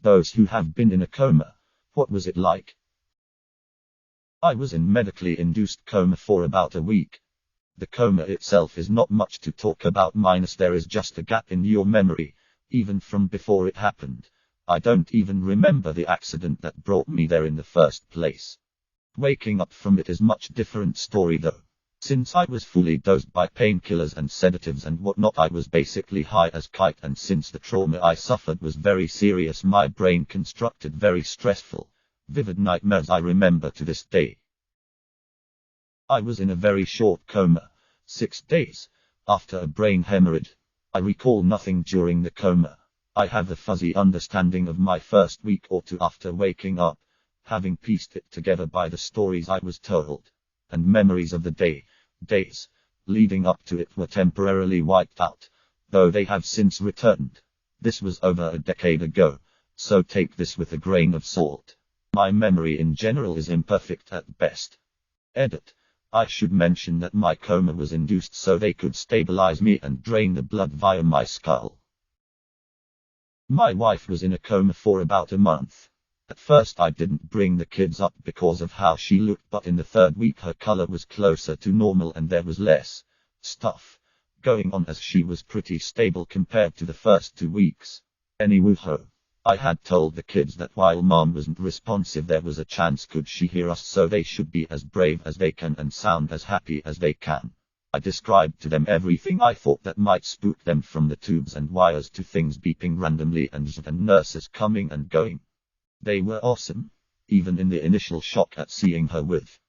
Those who have been in a coma, what was it like? I was in medically induced coma for about a week. The coma itself is not much to talk about, minus there is just a gap in your memory, even from before it happened. I don't even remember the accident that brought me there in the first place. Waking up from it is much different story though. Since I was fully dosed by painkillers and sedatives and whatnot, I was basically high as kite, and since the trauma I suffered was very serious, my brain constructed very stressful, vivid nightmares I remember to this day. I was in a very short coma, 6 days, after a brain hemorrhage. I recall nothing during the coma. I have a fuzzy understanding of my first week or two after waking up, having pieced it together by the stories I was told. And memories of the days leading up to it were temporarily wiped out, though they have since returned. This was over a decade ago, so take this with a grain of salt. My memory in general is imperfect at best. Edit. I should mention that my coma was induced so they could stabilize me and drain the blood via my skull. My wife was in a coma for about a month. At first I didn't bring the kids up because of how she looked, but in the 3rd week her color was closer to normal and there was less stuff going on, as she was pretty stable compared to the first 2 weeks. Anywho, I had told the kids that while mom wasn't responsive, there was a chance could she hear us, so they should be as brave as they can and sound as happy as they can. I described to them everything I thought that might spook them, from the tubes and wires to things beeping randomly and nurses coming and going. They were awesome, even in the initial shock at seeing her with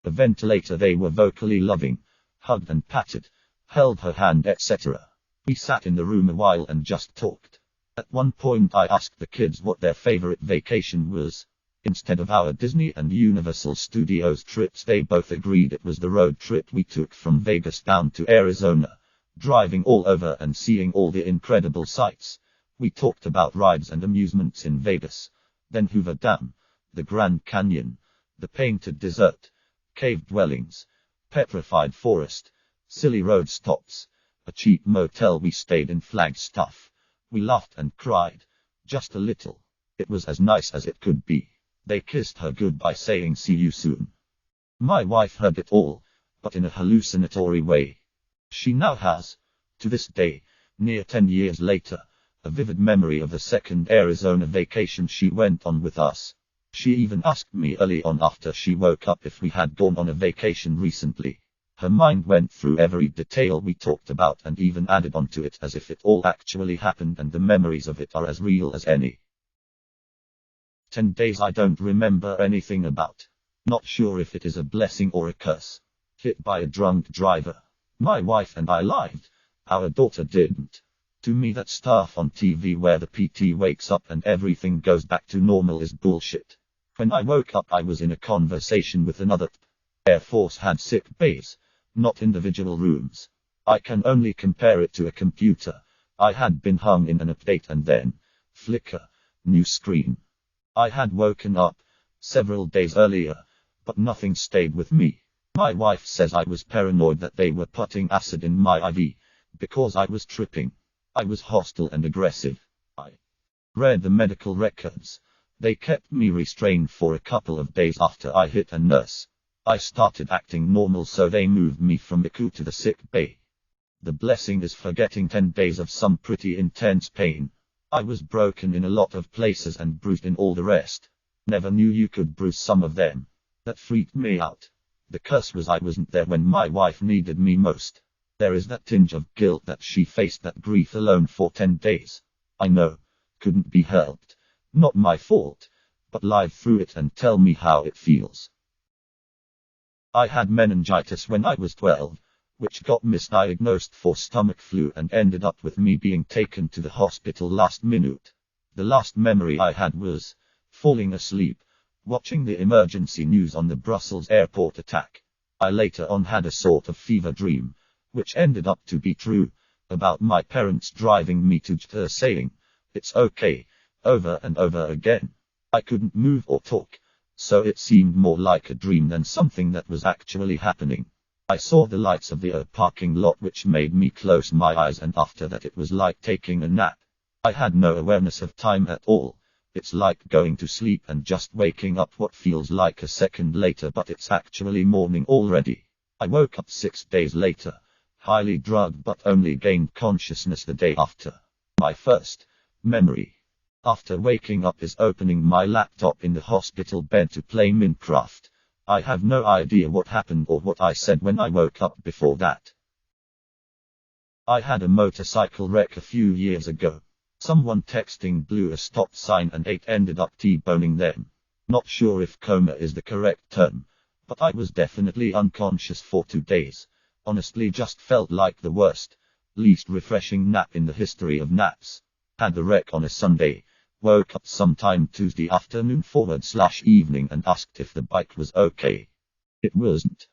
a ventilator. They were vocally loving, hugged and patted, held her hand, etc. We sat in the room a while and just talked. At one point I asked the kids what their favorite vacation was. Instead of our Disney and Universal Studios trips, they both agreed it was the road trip we took from Vegas down to Arizona, driving all over and seeing all the incredible sights. We talked about rides and amusements in Vegas. Then Hoover Dam, the Grand Canyon, the Painted Desert, cave dwellings, petrified forest, silly road stops, a cheap motel we stayed in, Flagstaff. We laughed and cried, just a little. It was as nice as it could be. They kissed her goodbye saying see you soon. My wife heard it all, but in a hallucinatory way. She now has, to this day, near 10 years later, a vivid memory of the second Arizona vacation she went on with us. She even asked me early on after she woke up if we had gone on a vacation recently. Her mind went through every detail we talked about and even added on to it as if it all actually happened, and the memories of it are as real as any. 10 days I don't remember anything about. Not sure if it is a blessing or a curse. Hit by a drunk driver. My wife and I lived. Our daughter didn't. To me, that stuff on TV where the PT wakes up and everything goes back to normal is bullshit. When I woke up, I was in a conversation with another. Air Force had sick bays, not individual rooms. I can only compare it to a computer. I had been hung in an update and then flicker, new screen. I had woken up several days earlier, but nothing stayed with me. My wife says I was paranoid that they were putting acid in my IV, because I was tripping. I was hostile and aggressive. I read the medical records. They kept me restrained for a couple of days after I hit a nurse. I started acting normal, so they moved me from ICU to the sick bay. The blessing is forgetting 10 days of some pretty intense pain. I was broken in a lot of places and bruised in all the rest. Never knew you could bruise some of them. That freaked me out. The curse was I wasn't there when my wife needed me most. There is that tinge of guilt that she faced that grief alone for 10 days. I know. Couldn't be helped. Not my fault. But live through it and tell me how it feels. I had meningitis when I was 12, which got misdiagnosed for stomach flu and ended up with me being taken to the hospital last minute. The last memory I had was falling asleep, watching the emergency news on the Brussels airport attack. I later on had a sort of fever dream, which ended up to be true, about my parents driving me to Jeddah saying, "It's okay," over and over again. I couldn't move or talk, so it seemed more like a dream than something that was actually happening. I saw the lights of the parking lot, which made me close my eyes, and after that it was like taking a nap. I had no awareness of time at all, It's like going to sleep and just waking up what feels like a second later, but it's actually morning already. I woke up 6 days later, highly drugged, but only gained consciousness the day after. My first memory after waking up is opening my laptop in the hospital bed to play Minecraft. I have no idea what happened or what I said when I woke up before that. I had a motorcycle wreck a few years ago. Someone texting blew a stop sign and 8 ended up T-boning them. Not sure if coma is the correct term, but I was definitely unconscious for 2 days. Honestly, just felt like the worst, least refreshing nap in the history of naps. Had the wreck on a Sunday. Woke up sometime Tuesday afternoon/evening and asked if the bike was okay. It wasn't.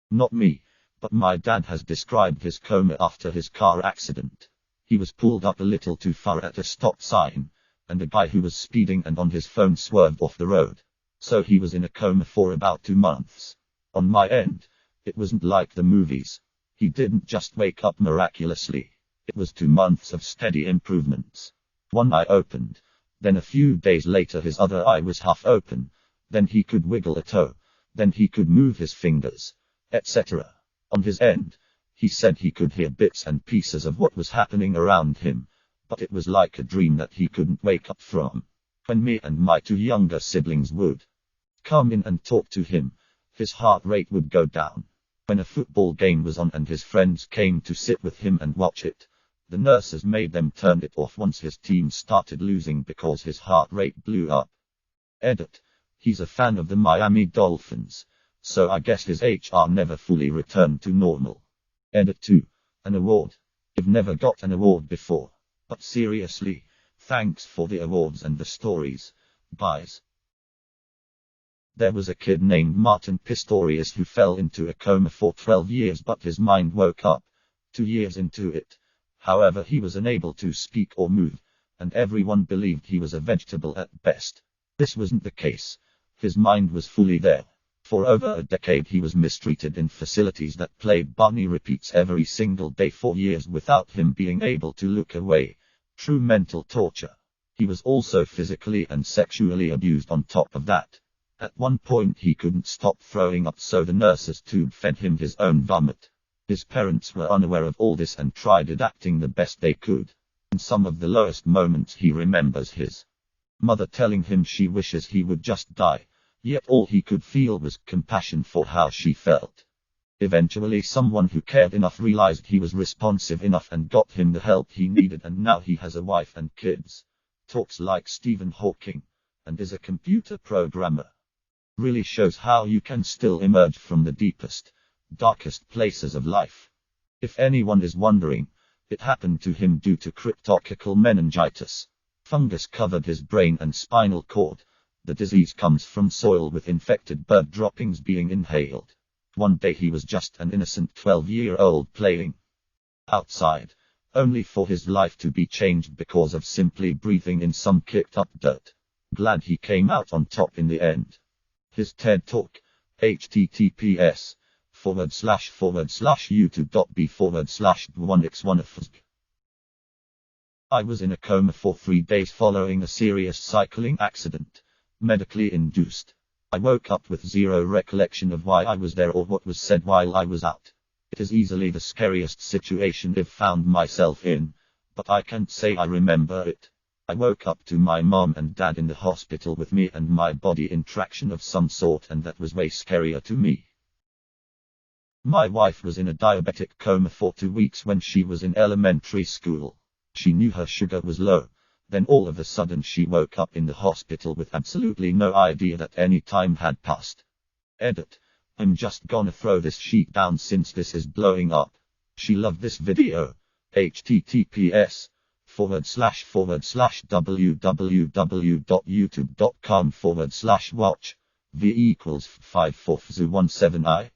Not me, but my dad has described his coma after his car accident. He was pulled up a little too far at a stop sign, and a guy who was speeding and on his phone swerved off the road. So he was in a coma for about 2 months. On my end, it wasn't like the movies. He didn't just wake up miraculously. It was 2 months of steady improvements. One eye opened, then a few days later his other eye was half open, then he could wiggle a toe, then he could move his fingers, etc. On his end, he said he could hear bits and pieces of what was happening around him, but it was like a dream that he couldn't wake up from. When me and my 2 younger siblings would come in and talk to him, his heart rate would go down. When a football game was on and his friends came to sit with him and watch it, the nurses made them turn it off once his team started losing because his heart rate blew up. Edit. He's a fan of the Miami Dolphins, so I guess his HR never fully returned to normal. Edit 2. An award. I've never got an award before. But seriously, thanks for the awards and the stories, guys. There was a kid named Martin Pistorius who fell into a coma for 12 years, but his mind woke up 2 years into it. However, he was unable to speak or move, and everyone believed he was a vegetable at best. This wasn't the case. His mind was fully there. For over a decade he was mistreated in facilities that played Barney repeats every single day for years without him being able to look away. True mental torture. He was also physically and sexually abused on top of that. At one point he couldn't stop throwing up, so the nurses tube fed him his own vomit. His parents were unaware of all this and tried adapting the best they could. In some of the lowest moments he remembers his mother telling him she wishes he would just die, yet all he could feel was compassion for how she felt. Eventually someone who cared enough realized he was responsive enough and got him the help he needed, and now he has a wife and kids, talks like Stephen Hawking, and is a computer programmer. Really shows how you can still emerge from the deepest, darkest places of life. If anyone is wondering, it happened to him due to cryptococcal meningitis. Fungus covered his brain and spinal cord. The disease comes from soil with infected bird droppings being inhaled. One day he was just an innocent 12-year-old playing outside, only for his life to be changed because of simply breathing in some kicked up dirt. Glad he came out on top in the end. His TED Talk, https://youtube.b/1x1f. I was in a coma for 3 days following a serious cycling accident, medically induced. I woke up with zero recollection of why I was there or what was said while I was out. It is easily the scariest situation I've found myself in, but I can't say I remember it. I woke up to my mom and dad in the hospital with me and my body in traction of some sort, and that was way scarier to me. My wife was in a diabetic coma for 2 weeks when she was in elementary school. She knew her sugar was low. Then all of a sudden she woke up in the hospital with absolutely no idea that any time had passed. Edit. I'm just gonna throw this sheet down since this is blowing up. She loved this video. https://www.youtube.com/watch v=54217i.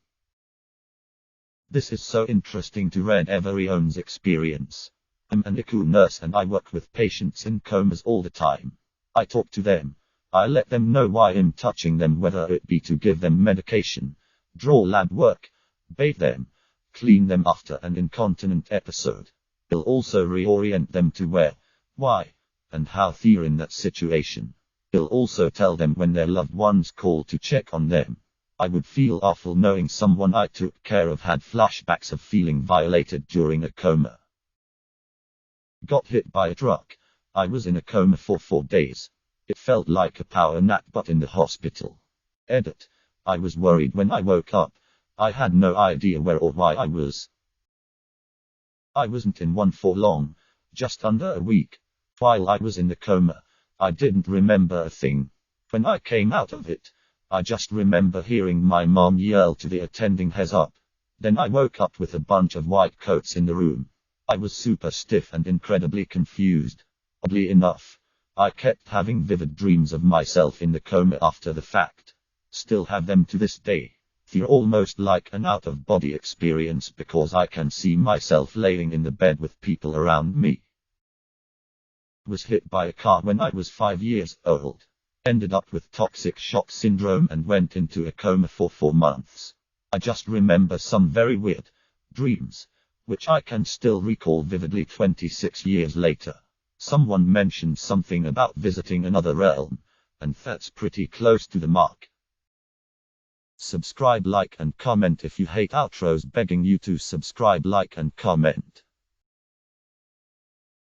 This is so interesting to read everyone's experience. I'm an ICU nurse and I work with patients in comas all the time. I talk to them. I let them know why I'm touching them, whether it be to give them medication, draw lab work, bathe them, clean them after an incontinent episode. I'll also reorient them to where, why, and how they're in that situation. It'll also tell them when their loved ones call to check on them. I would feel awful knowing someone I took care of had flashbacks of feeling violated during a coma. Got hit by a truck. I was in a coma for 4 days. It felt like a power nap but in the hospital. Edit. I was worried when I woke up. I had no idea where or why I was. I wasn't in one for long, just under a week. While I was in the coma, I didn't remember a thing. When I came out of it, I just remember hearing my mom yell to the attending, "Heads up." Then I woke up with a bunch of white coats in the room. I was super stiff and incredibly confused. Oddly enough, I kept having vivid dreams of myself in the coma after the fact. Still have them to this day. They're almost like an out-of-body experience because I can see myself laying in the bed with people around me. Was hit by a car when I was 5 years old. Ended up with toxic shock syndrome and went into a coma for 4 months. I just remember some very weird dreams, which I can still recall vividly 26 years later. Someone mentioned something about visiting another realm, and that's pretty close to the mark. Subscribe, like and comment if you hate outros. Begging you to subscribe, like and comment.